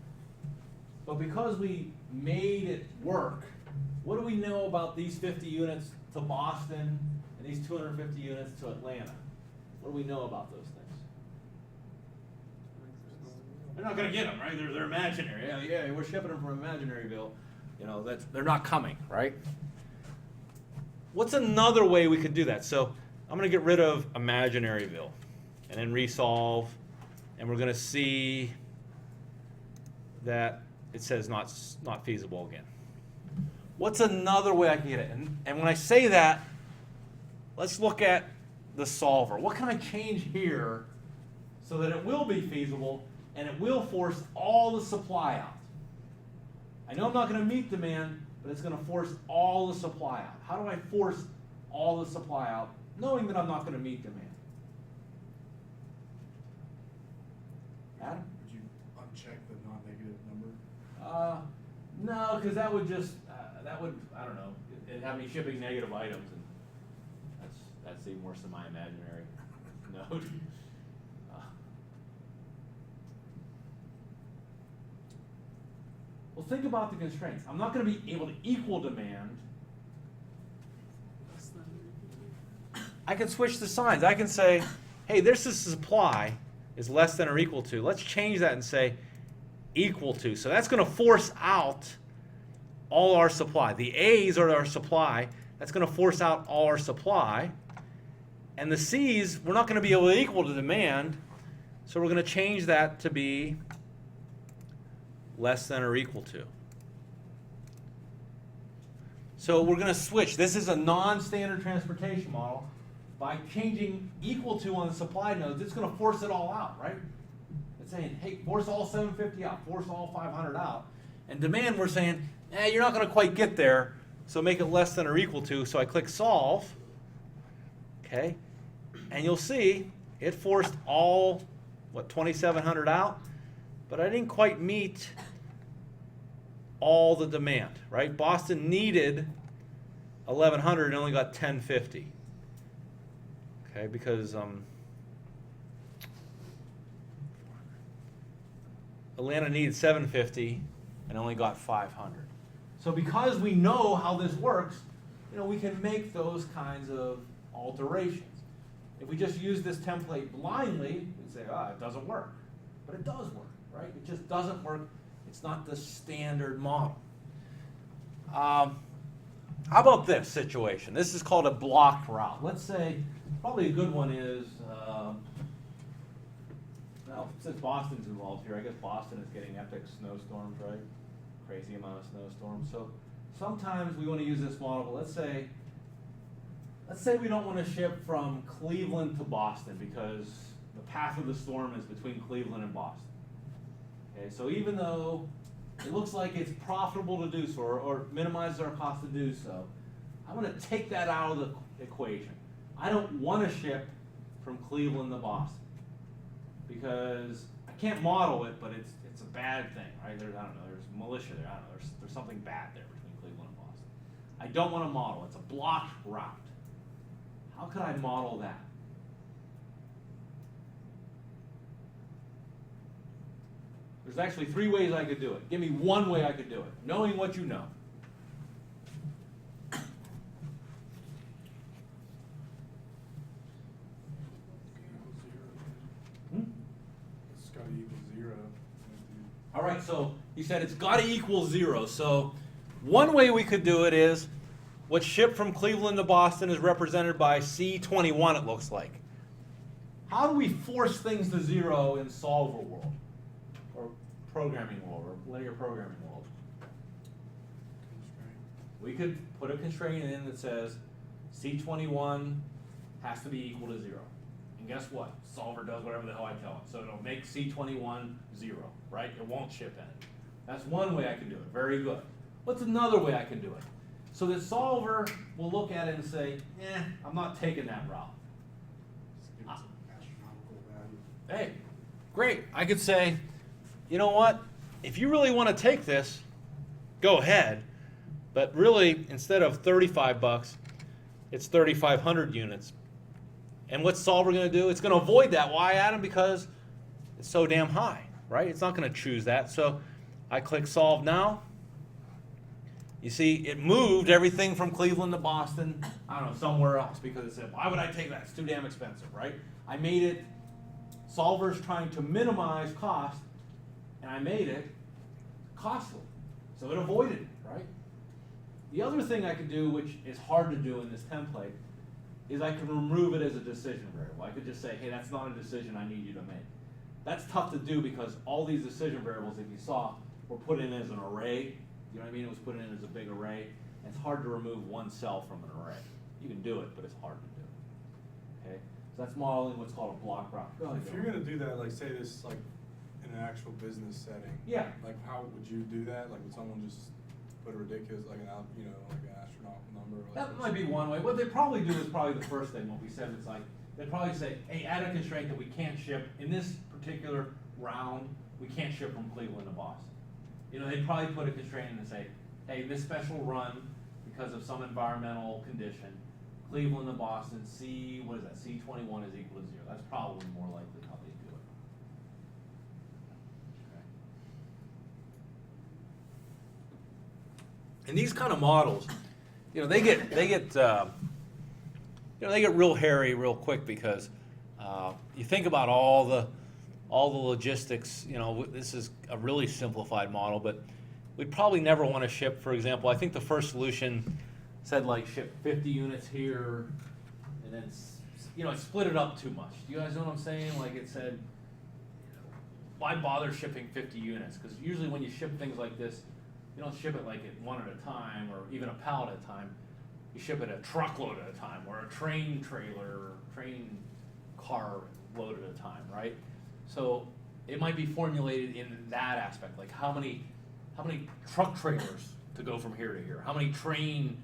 but because we made it work, what do we know about these 50 units to Boston and these 250 units to Atlanta? What do we know about those things? They're not going to get them, right? They're imaginary. Yeah, we're shipping them from Imaginaryville. You know, they're not coming, right? What's another way we could do that? So I'm going to get rid of Imaginaryville and then resolve. And we're going to see that it says not feasible again. What's another way I can get it? And when I say that, let's look at the solver. What can I change here so that it will be feasible and it will force all the supply out? I know I'm not going to meet demand, but it's going to force all the supply out. How do I force all the supply out knowing that I'm not going to meet demand? Adam? Would you uncheck the non-negative number? No, because that would just, I don't know, it'd have me shipping negative items, and that's even worse than my imaginary node. Well, think about the constraints. I'm not going to be able to equal demand. I can switch the signs. I can say, hey, this is supply is less than or equal to. Let's change that and say equal to. So that's going to force out all our supply. The A's are our supply. That's going to force out all our supply. And the C's, we're not going to be able to equal to demand. So we're going to change that to be less than or equal to. So we're going to switch. This is a non-standard transportation model. By changing equal to on the supply nodes, it's going to force it all out, right? It's saying, hey, force all 750 out, force all 500 out. And demand, we're saying, you're not going to quite get there, so make it less than or equal to. So I click solve, okay? And you'll see it forced all, 2,700 out? But I didn't quite meet all the demand, right? Boston needed 1,100 and only got 1,050. Okay, because Atlanta needed 750 and only got 500. So because we know how this works, we can make those kinds of alterations. If we just use this template blindly, we'd say, it doesn't work. But it does work, right? It just doesn't work. It's not the standard model. How about this situation? This is called a block route. Let's say, probably a good one is, since Boston's involved here, I guess Boston is getting epic snowstorms, right? Crazy amount of snowstorms. So sometimes we want to use this model, but let's say we don't want to ship from Cleveland to Boston because the path of the storm is between Cleveland and Boston. Okay, so even though it looks like it's profitable to do so, or minimizes our cost to do so, I'm going to take that out of the equation. I don't want to ship from Cleveland to Boston because I can't model it, but it's a bad thing, right? There's militia there. I don't know. There's something bad there between Cleveland and Boston. I don't want to model. It's a blocked route. How could I model that? There's actually 3 ways I could do it. Give me one way I could do it, knowing what you know. It's got to equal 0. All right, so you said it's got to equal 0. So one way we could do it is what's shipped from Cleveland to Boston is represented by C21, it looks like. How do we force things to 0 in solver world? Or programming world, or linear programming world? Constraint. We could put a constraint in that says C21 has to be equal to 0. And guess what? Solver does whatever the hell I tell it. So it'll make C21 0, right? It won't ship any. That's one way I can do it. Very good. What's another way I can do it? So the solver will look at it and say, I'm not taking that route. Just give it some astronomical value. Hey, great. I could say, you know what? If you really want to take this, go ahead. But really, instead of $35, it's 3,500 units. And what's solver going to do? It's going to avoid that. Why, Adam? Because it's so damn high, right? It's not going to choose that. So I click solve now. You see, it moved everything from Cleveland to Boston, I don't know, somewhere else, because it said, why would I take that? It's too damn expensive, right? I made it, solver's trying to minimize cost, and I made it costly. So it avoided it, right? The other thing I could do, which is hard to do in this template, is I can remove it as a decision variable. I could just say, hey, that's not a decision I need you to make. That's tough to do because all these decision variables, if you saw, were put in as an array. You know what I mean? It was put in as a big array. And it's hard to remove one cell from an array. You can do it, but it's hard to do. Okay? So that's modeling what's called a block route. Go ahead, If Bill. you're going to do that, like say this like in an actual business setting, Yeah. like how would you do that? Like would someone just put a ridiculous, like an astronomical number? Like That might be one way. What they probably do is probably the first thing, what we said. It's like, they'd probably say, hey, add a constraint that we can't ship in this particular round, we can't ship from Cleveland to Boston. You know, they'd probably put a constraint in and say, hey, this special run, because of some environmental condition, Cleveland to Boston, what is that, C21 is equal to 0. That's probably more likely how they do it. Okay. And these kind of models, you know, they get real hairy real quick because you think about all the logistics. You know, this is a really simplified model, but we'd probably never want to ship. For example, I think the first solution said like ship 50 units here, and then it split it up too much. Do you guys know what I'm saying? Like it said, why bother shipping 50 units? Because usually when you ship things like this, you don't ship it like it one at a time or even a pallet at a time. You ship it a truckload at a time, or a train trailer, or train car load at a time, right? So it might be formulated in that aspect, like how many truck trailers to go from here to here, how many train,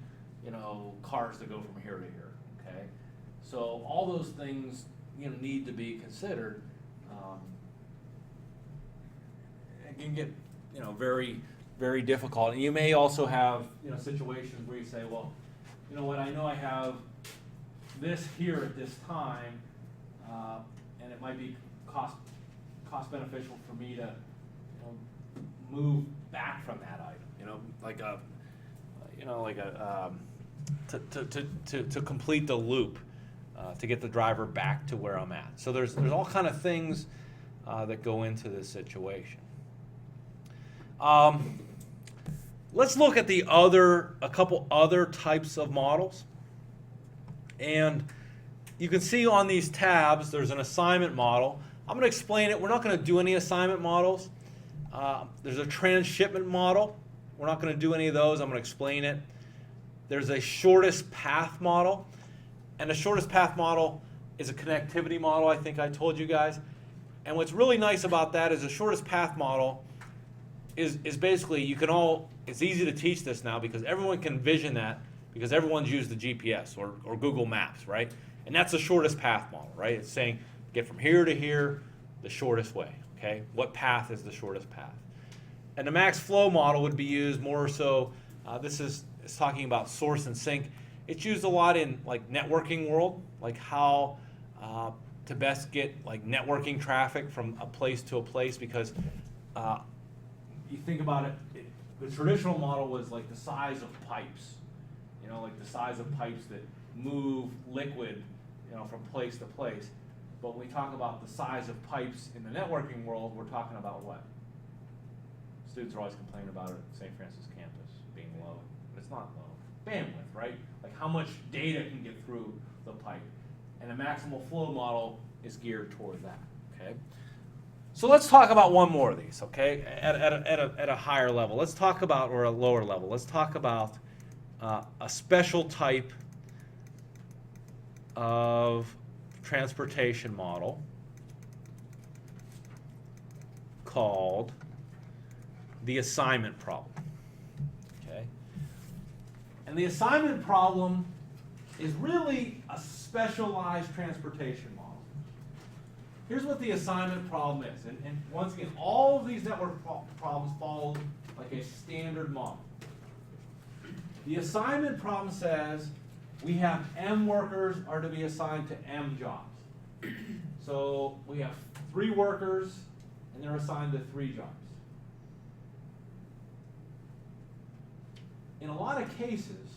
cars to go from here to here. Okay, so all those things need to be considered. It can get very, very difficult, and you may also have situations where you say, well, you know what, I know I have this here at this time, and it might be cost beneficial for me to move back from that item, to complete the loop, to get the driver back to where I'm at. So there's all kind of things that go into this situation. Let's look at a couple other types of models. And you can see on these tabs, there's an assignment model. I'm going to explain it. We're not going to do any assignment models. There's a transshipment model. We're not going to do any of those. I'm going to explain it. There's a shortest path model. And the shortest path model is a connectivity model, I think I told you guys. And what's really nice about that is the shortest path model is basically, it's easy to teach this now because everyone can vision that because everyone's used the GPS or Google Maps, right? And that's the shortest path model, right? It's saying get from here to here the shortest way, okay? What path is the shortest path? And the max flow model would be used more so, this is talking about source and sink. It's used a lot in like networking world, like how to best get like networking traffic from a place to a place because you think about it, the traditional model was like the size of pipes, like the size of pipes that move liquid, from place to place. But when we talk about the size of pipes in the networking world, we're talking about what? Students are always complaining about it at St. Francis campus being low. But it's not low. Bandwidth, right? Like how much data can get through the pipe. And the maximal flow model is geared toward that, okay? So let's talk about one more of these, okay? At a higher level. Let's talk about, or a lower level, let's talk about a special type of transportation model called the assignment problem, okay? And the assignment problem is really a specialized transportation model. Here's what the assignment problem is, and once again, all of these network problems follow like a standard model. The assignment problem says we have M workers are to be assigned to M jobs. So we have 3 workers, and they're assigned to 3 jobs. In a lot of cases,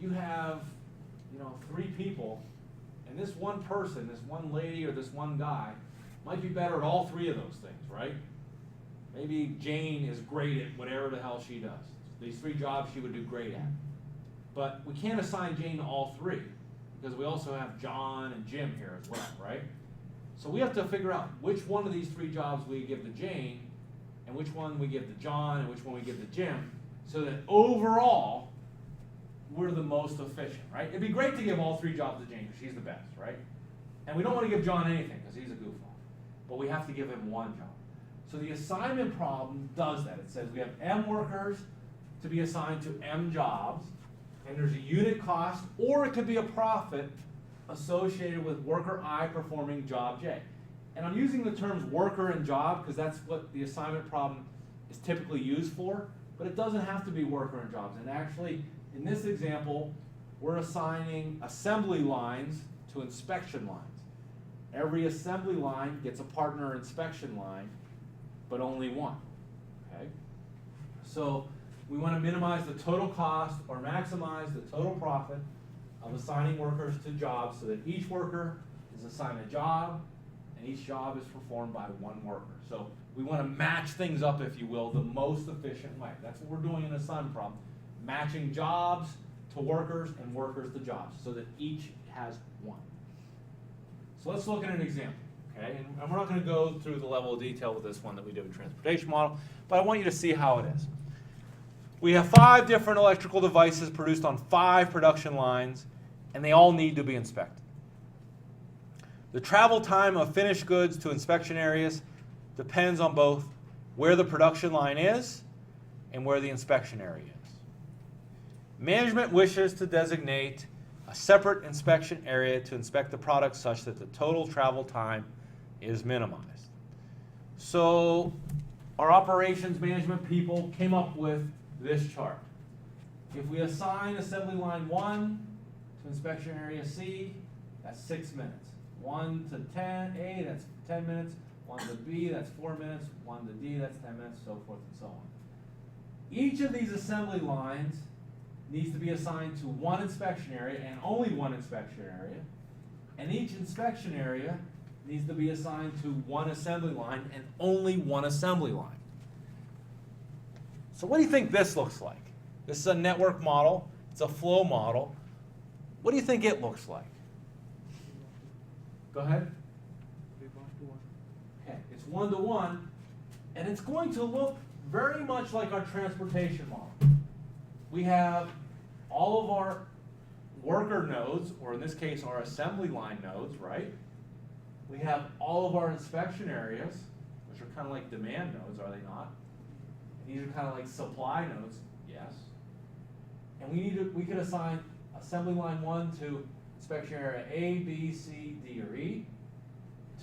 you have 3 people, and this one person, this one lady or this one guy, might be better at all 3 of those things, right? Maybe Jane is great at whatever the hell she does. These 3 jobs she would do great at. But we can't assign Jane to all 3 because we also have John and Jim here as well, right? So we have to figure out which one of these 3 jobs we give to Jane and which one we give to John and which one we give to Jim so that overall we're the most efficient, right? It'd be great to give all 3 jobs to Jane because she's the best, right? And we don't want to give John anything because he's a goofball. But we have to give him 1 job. So the assignment problem does that. It says we have M workers to be assigned to M jobs, and there's a unit cost, or it could be a profit associated with worker I performing job J. And I'm using the terms worker and job because that's what the assignment problem is typically used for, but it doesn't have to be worker and jobs. And actually, in this example, we're assigning assembly lines to inspection lines. Every assembly line gets a partner inspection line, but only one, okay? So we want to minimize the total cost or maximize the total profit of assigning workers to jobs so that each worker is assigned a job and each job is performed by one worker. So we want to match things up, if you will, the most efficient way. That's what we're doing in the assignment problem. Matching jobs to workers and workers to jobs so that each has one. So let's look at an example, okay? And we're not going to go through the level of detail with this one that we did with transportation model, but I want you to see how it is. We have 5 different electrical devices produced on 5 production lines, and they all need to be inspected. The travel time of finished goods to inspection areas depends on both where the production line is and where the inspection area is. Management wishes to designate a separate inspection area to inspect the product such that the total travel time is minimized. So our operations management people came up with this chart. If we assign assembly line 1 to inspection area C, that's 6 minutes. 1 to 10, A, that's 10 minutes. 1 to B, that's 4 minutes. 1 to D, that's 10 minutes, so forth and so on. Each of these assembly lines needs to be assigned to one inspection area and only one inspection area. And each inspection area needs to be assigned to one assembly line and only one assembly line. So what do you think this looks like? This is a network model. It's a flow model. What do you think it looks like? Go ahead. Okay, it's 1 to 1, and it's going to look very much like our transportation model. We have all of our worker nodes, or in this case, our assembly line nodes, right? We have all of our inspection areas, which are kind of like demand nodes, are they not? And these are kind of like supply nodes, yes. And we could assign assembly line 1 to inspection area A, B, C, D, or E,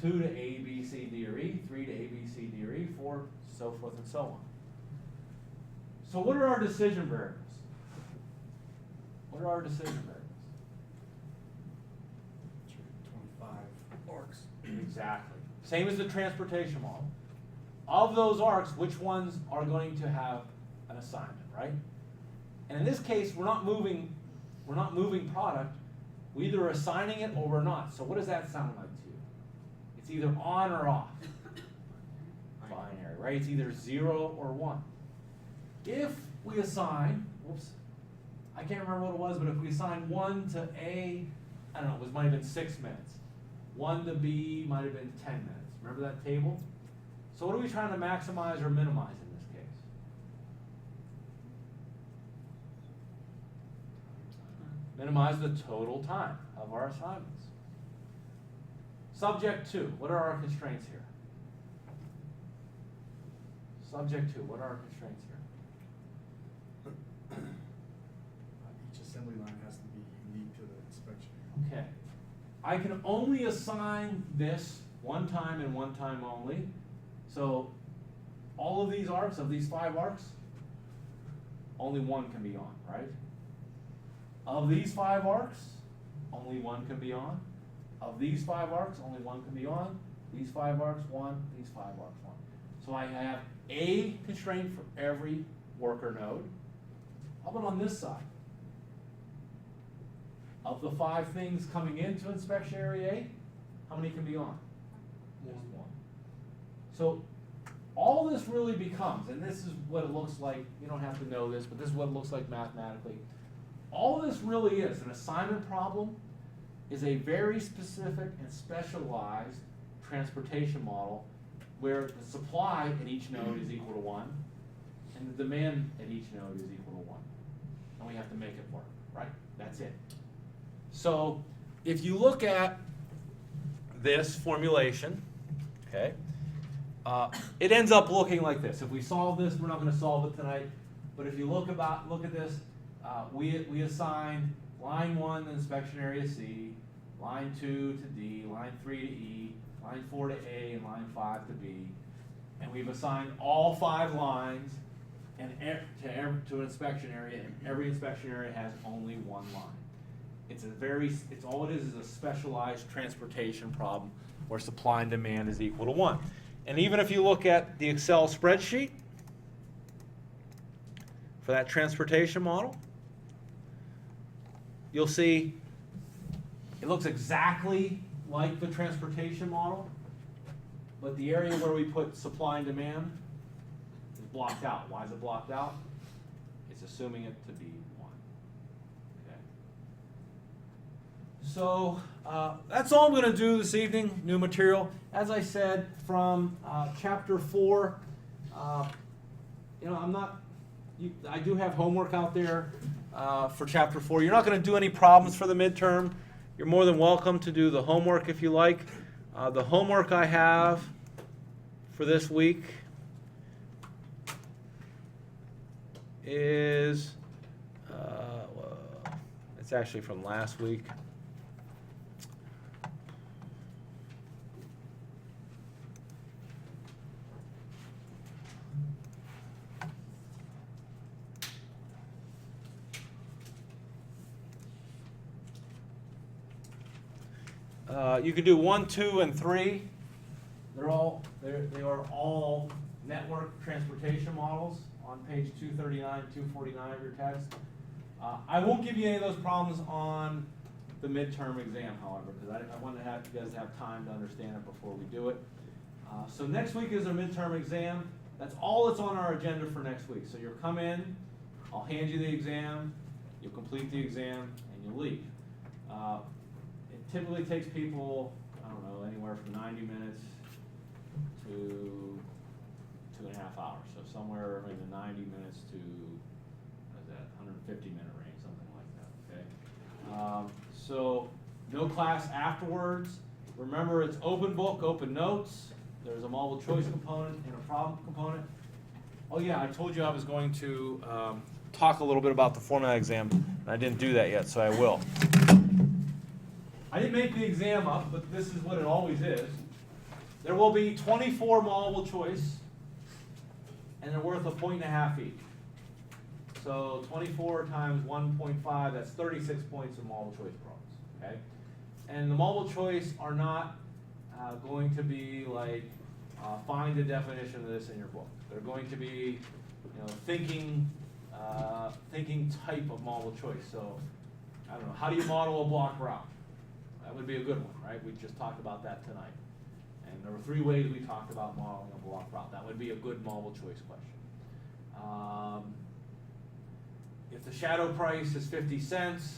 2 to A, B, C, D, or E, 3 to A, B, C, D, or E, 4, so forth and so on. So what are our decision variables? What are our decision variables? 25 arcs. Exactly. Same as the transportation model. Of those arcs, which ones are going to have an assignment, right? And in this case, we're not moving product. We're either assigning it or we're not. So what does that sound like to you? It's either on or off. Binary, right? It's either 0 or 1. If we assign, I can't remember what it was, but if we assign 1 to A, I don't know, it might have been 6 minutes. 1 to B might have been 10 minutes. Remember that table? So what are we trying to maximize or minimize in this case? Minimize the total time of our assignments. Subject 2, what are our constraints here? Subject 2, what are our constraints here? Each assembly line has to be unique to the inspection. Okay. I can only assign this one time and one time only. So all of these arcs, of these 5 arcs, only one can be on, right? Of these 5 arcs, only one can be on. Of these 5 arcs, only one can be on. These 5 arcs, 1. These 5 arcs, 1. So I have a constraint for every worker node. How about on this side? Of the 5 things coming into inspection area A, how many can be on? Just 1. So all this really becomes, and this is what it looks like, you don't have to know this, but this is what it looks like mathematically. All this really is, an assignment problem is a very specific and specialized transportation model where the supply at each node is equal to 1 and the demand at each node is equal to 1. And we have to make it work, right? That's it. So if you look at this formulation, okay, it ends up looking like this. If we solve this, we're not going to solve it tonight, but if you look at this, we assign line 1 to inspection area C, line 2 to D, line 3 to E, line 4 to A and line 5 to B, and we've assigned all 5 lines and to an inspection area, and every inspection area has only one line. It's all it is a specialized transportation problem where supply and demand is equal to 1. And even if you look at the Excel spreadsheet for that transportation model, you'll see it looks exactly like the transportation model, but the area where we put supply and demand is blocked out. Why is it blocked out? It's assuming it to be 1. Okay. So that's all I'm going to do this evening, new material. As I said, from chapter 4, I do have homework out there for chapter 4. You're not going to do any problems for the midterm. You're more than welcome to do the homework if you like. The homework I have for this week is, it's actually from last week. You can do 1, 2, and 3. They are all network transportation models on page 239, 249 of your text. I won't give you any of those problems on the midterm exam, however, because I want to have you guys have time to understand it before we do it. So next week is our midterm exam. That's all that's on our agenda for next week. So you'll come in, I'll hand you the exam, you'll complete the exam, and you'll leave. It typically takes people, I don't know, anywhere from 90 minutes to 2.5 hours. So somewhere in the 90 minutes to, what is that, 150 minute range, something like that, okay? So no class afterwards. Remember, it's open book, open notes. There's a multiple choice component and a problem component. Oh yeah, I told you I was going to talk a little bit about the format exam, and I didn't do that yet, so I will. I didn't make the exam up, but this is what it always is. There will be 24 multiple choice, and they're worth 1.5 points each. So 24 times 1.5, that's 36 points of multiple choice problems, okay? And the multiple choice are not going to be like, find a definition of this in your book. They're going to be, thinking type of multiple choice. So, I don't know, how do you model a block route? That would be a good one, right? We just talked about that tonight. And there were 3 ways we talked about modeling a block route. That would be a good multiple choice question. If the shadow price is 50 cents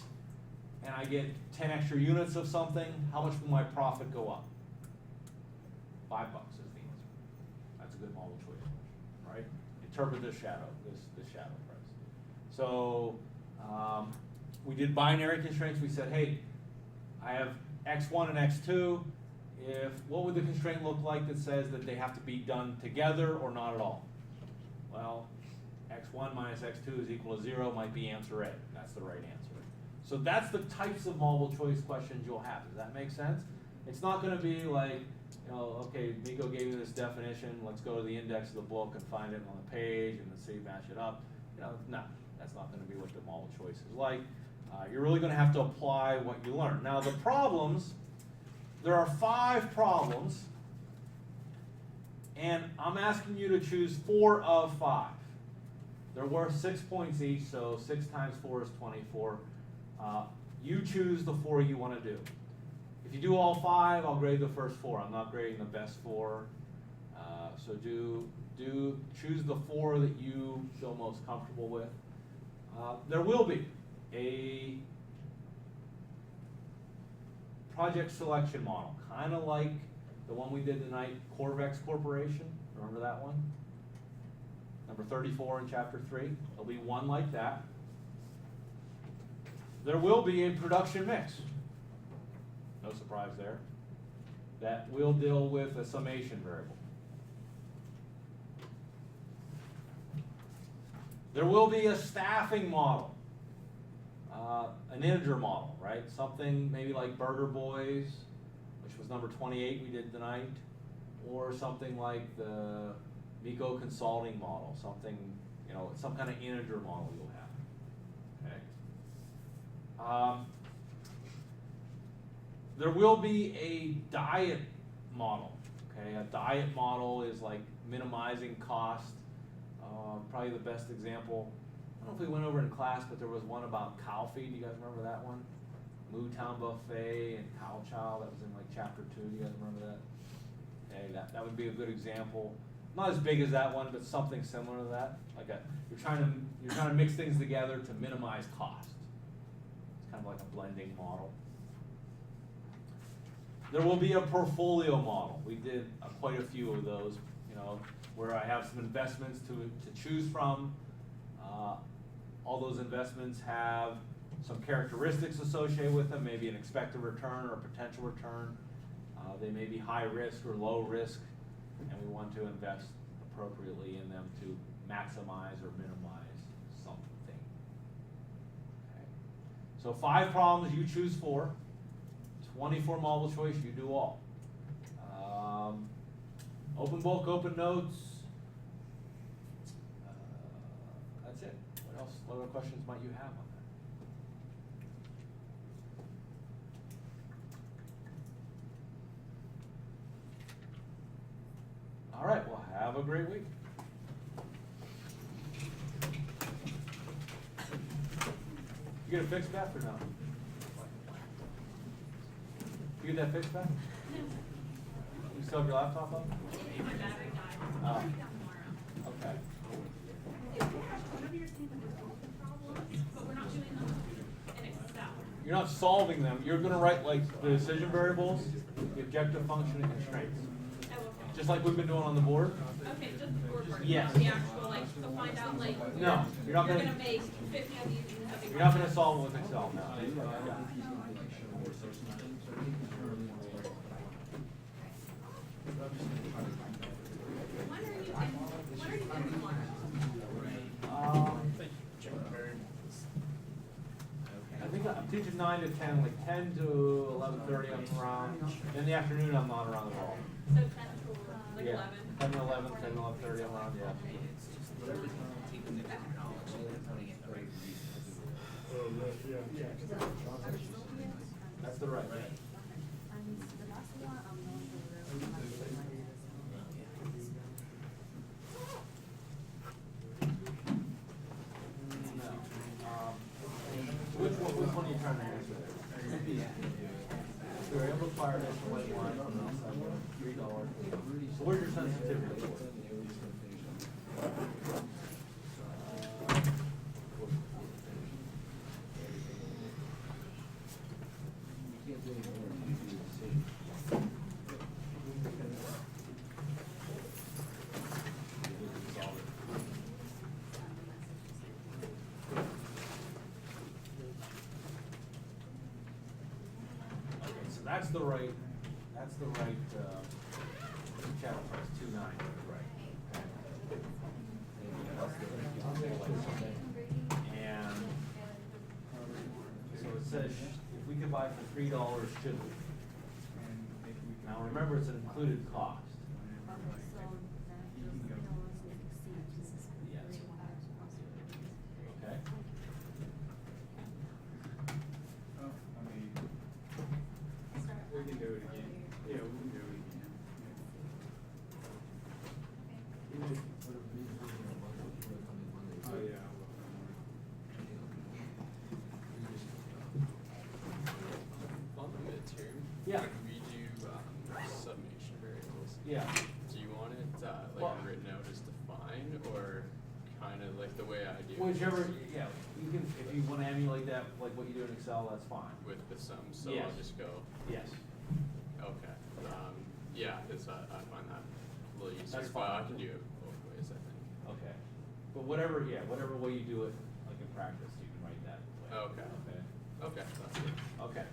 and I get 10 extra units of something, how much will my profit go up? $5 is the answer. That's a good multiple choice question, right? Interpret this shadow price. So we did binary constraints. We said, hey, I have x1 and x2. What would the constraint look like that says that they have to be done together or not at all? Well, x1 minus x2 is equal to 0 might be answer A. That's the right answer. So that's the types of multiple choice questions you'll have. Does that make sense? It's not going to be like, okay, Miko gave you this definition, let's go to the index of the book and find it on the page and see, match it up. No, that's not going to be what the multiple choice is like. You're really going to have to apply what you learn. Now the problems, there are 5 problems, and I'm asking you to choose 4 of 5. They're worth 6 points each, so 6 times 4 is 24. You choose the 4 you want to do. If you do all 5, I'll grade the first 4. I'm not grading the best 4. So choose the 4 that you feel most comfortable with. There will be a project selection model, kind of like the one we did tonight, Corvex Corporation. Remember that one? Number 34 in chapter 3. There'll be one like that. There will be a production mix. No surprise there. That will deal with a summation variable. There will be a staffing model, an integer model, right? Something maybe like Burger Boys, which was number 28 we did tonight, or something like the Miko consulting model, something, you know, some kind of integer model you'll have, okay? There will be a diet model, okay? A diet model is like minimizing cost. Probably the best example, I don't know if we went over in class, but there was one about cow feed. Do you guys remember that one? Moo Town Buffet and Cow Chow, that was in like chapter 2. Do you guys remember that? Okay, that would be a good example. Not as big as that one, but something similar to that. Like you're trying to mix things together to minimize cost. It's kind of like a blending model. There will be a portfolio model. We did quite a few of those, you know, where I have some investments to choose from. All those investments have some characteristics associated with them, maybe an expected return or a potential return. They may be high risk or low risk, and we want to invest appropriately in them to maximize or minimize something. Okay. So 5 problems, you choose 4. 24 multiple choice, you do all. Open book, open notes. That's it. What else? What other questions might you have on that? All right, well, have a great week. You get it fixed, Beth, or no? You get that fixed, Beth? You still have your laptop up? My battery died. Oh. I'll be down tomorrow. Okay. Whenever you're saying that we're solving problems, but we're not doing them in Excel. You're not solving them. You're going to write like the decision variables, the objective function, and constraints. Oh, okay. Just like we've been doing on the board. Okay, just the board work, Yes. not the actual, like, to find out, like, No, you're not you're gonna- gonna make 50 of these and have a. You're not going to solve it with Excel now. When are you in tomorrow? I think I'm teaching 9 to 10, like 10 to 11:30 I'm around. In the afternoon I'm not around at all. So 10 to like Yeah, 11? 10 to 11, 10 to 11:30 I'm around, yeah. That's the right. No. Which one are you trying to answer there? We're able to fire this white line from outside, $3. So where's your sensitivity? That's the right channel price, 2.9, right. And so it says if we could buy for $3, should we? Now remember, it's an included cost. Yes. Okay. We can do it again. Yeah, we can do it again. Oh, yeah, I will. On the midterm, Yeah. we do summation variables. Yeah. Do you want it Well- like written out as defined, or kind of like the way I do? Whichever, yeah, you can, if you want to emulate that, like what you do in Excel, that's fine. With the sums, so Yes. I'll just go. Yes. Okay. Yeah, it's I find that a little easier. That's But I fine. can do it both ways, I think. Okay. But whatever way you do it, like in practice, you can write that way. Okay. Okay. Okay, that's good. Okay.